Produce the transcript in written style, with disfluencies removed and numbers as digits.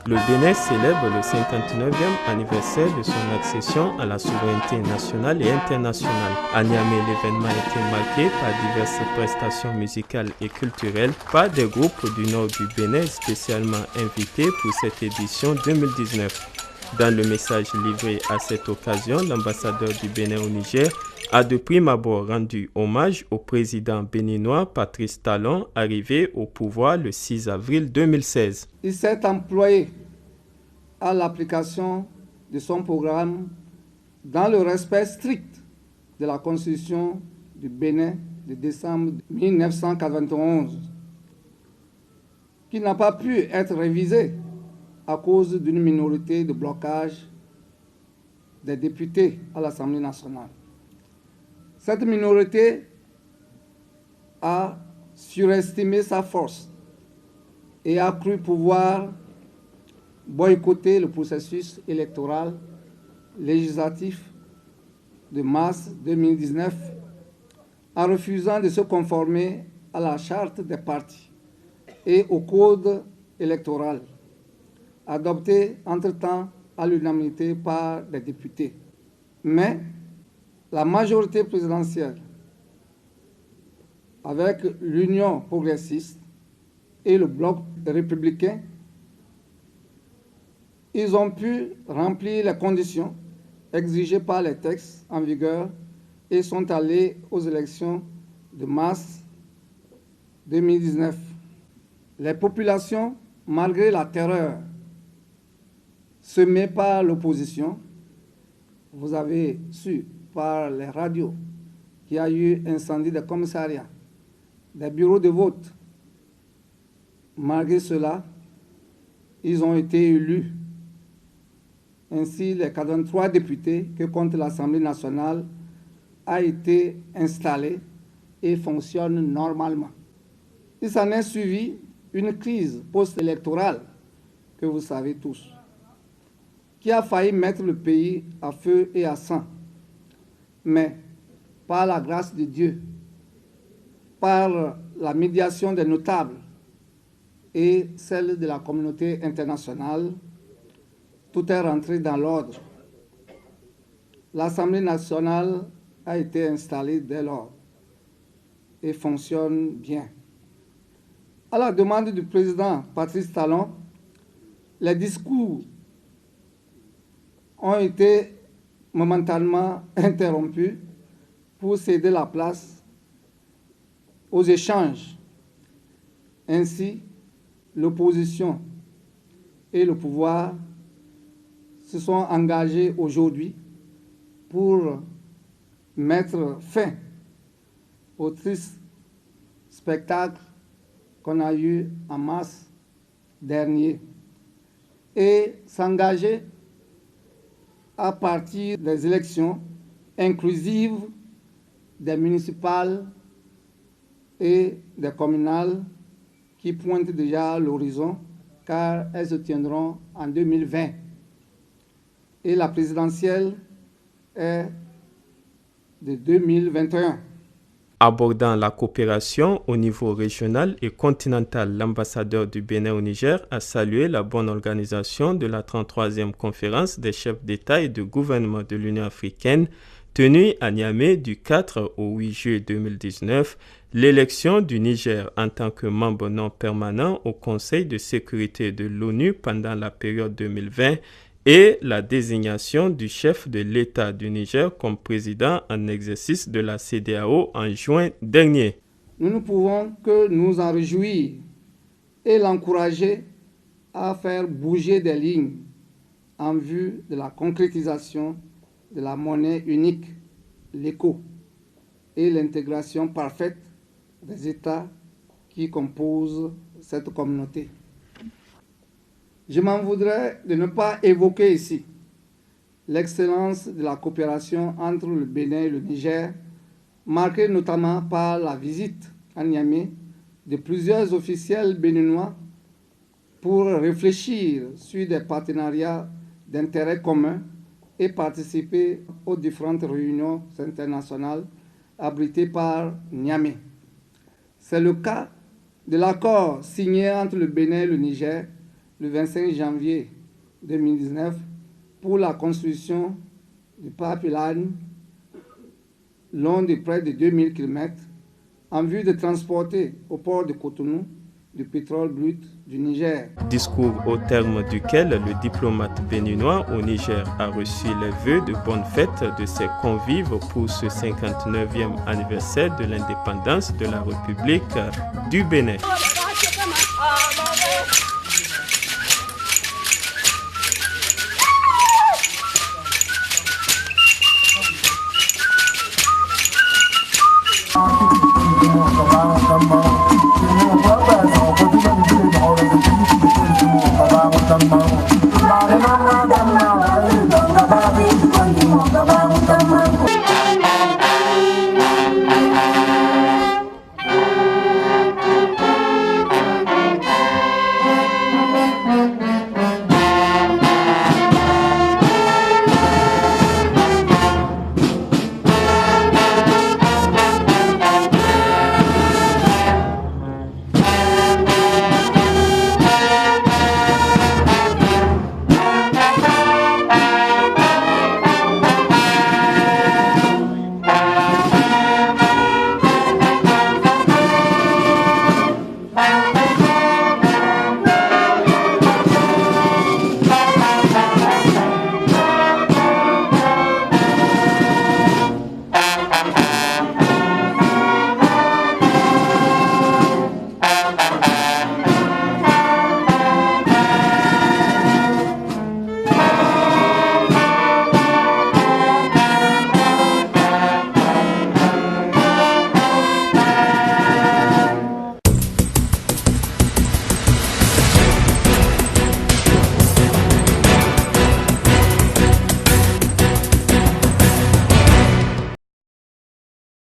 Le Bénin célèbre le 59e anniversaire de son accession à la souveraineté nationale et internationale. À Niamey, l'événement a été marqué par diverses prestations musicales et culturelles par des groupes du nord du Bénin spécialement invités pour cette édition 2019. Dans le message livré à cette occasion, l'ambassadeur du Bénin au Niger a de prime abord rendu hommage au président béninois Patrice Talon, arrivé au pouvoir le 6 avril 2016. Il s'est employé à l'application de son programme dans le respect strict de la Constitution du Bénin de décembre 1991, qui n'a pas pu être révisée à cause d'une minorité de blocage des députés à l'Assemblée nationale. Cette minorité a surestimé sa force et a cru pouvoir boycotter le processus électoral législatif de mars 2019 en refusant de se conformer à la charte des partis et au code électoral adopté entre-temps à l'unanimité par les députés. Mais la majorité présidentielle, avec l'Union progressiste et le bloc républicain, ils ont pu remplir les conditions exigées par les textes en vigueur et sont allés aux élections de mars 2019. Les populations, malgré la terreur semée par l'opposition, vous avez su par les radios qu'il y a eu incendie des commissariats, des bureaux de vote. Malgré cela, ils ont été élus. Ainsi, les 43 députés que compte l'Assemblée nationale a été installé et fonctionne normalement. Il s'en est suivi une crise post-électorale que vous savez tous, qui a failli mettre le pays à feu et à sang. Mais par la grâce de Dieu, par la médiation des notables et celle de la communauté internationale, tout est rentré dans l'ordre. L'Assemblée nationale a été installée dès lors et fonctionne bien. À la demande du président Patrice Talon, les discours ont été momentanément interrompus pour céder la place aux échanges. Ainsi, l'opposition et le pouvoir se sont engagés aujourd'hui pour mettre fin au triste spectacle qu'on a eu en mars dernier et s'engager à partir des élections inclusives des municipales et des communales qui pointent déjà à l'horizon car elles se tiendront en 2020. Et la présidentielle est de 2021. Abordant la coopération au niveau régional et continental, l'ambassadeur du Bénin au Niger a salué la bonne organisation de la 33e conférence des chefs d'État et de gouvernement de l'Union africaine tenue à Niamey du 4 au 8 juillet 2019, l'élection du Niger en tant que membre non permanent au Conseil de sécurité de l'ONU pendant la période 2020 et la désignation du chef de l'État du Niger comme président en exercice de la CEDEAO en juin dernier. Nous ne pouvons que nous en réjouir et l'encourager à faire bouger des lignes en vue de la concrétisation de la monnaie unique, l'ECO, et l'intégration parfaite des États qui composent cette communauté. Je m'en voudrais de ne pas évoquer ici l'excellence de la coopération entre le Bénin et le Niger, marquée notamment par la visite à Niamey de plusieurs officiels béninois pour réfléchir sur des partenariats d'intérêt commun et participer aux différentes réunions internationales abritées par Niamey. C'est le cas de l'accord signé entre le Bénin et le Niger le 25 janvier 2019 pour la construction du pipeline long de près de 2000 km en vue de transporter au port de Cotonou du pétrole brut du Niger. Discours au terme duquel le diplomate béninois au Niger a reçu les vœux de bonne fête de ses convives pour ce 59e anniversaire de l'indépendance de la République du Bénin. Bye.